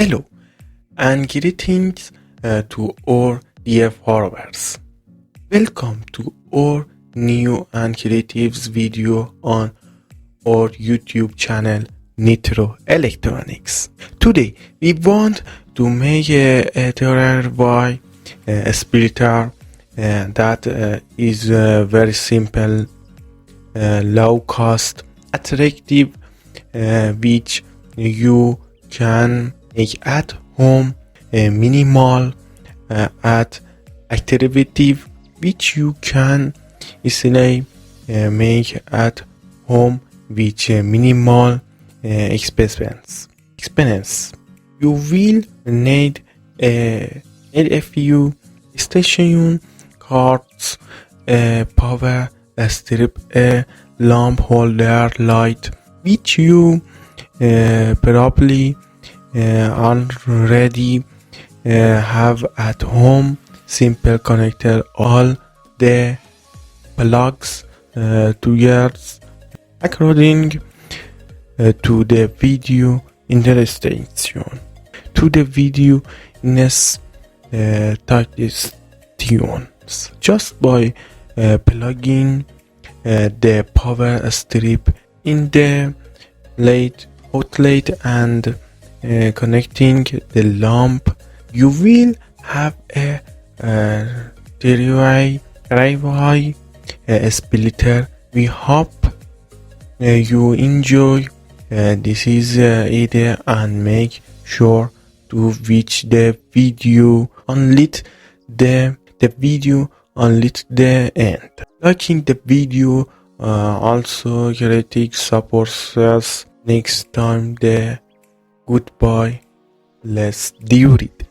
Hello and greetings to our dear followers. Welcome to our new and creative video on our YouTube channel Nitro Electronics. Today we want to make a DIY splitter that is very simple, low cost, attractive, which you can make at home, minimal at activity, which you can easily make at home with minimal expense. You will need a few station cards, a power strip, a lamp holder light, which you probably already have at home. Simple connector all the plugs together according to the video in the description. To the video in this tunes just by plugging the power strip in the outlet and connecting the lamp, you will have a DIY splitter. We hope you enjoy this is idea and make sure to watch the video until the end. Liking the video also greatly supports us. Next time the goodbye, let's do it.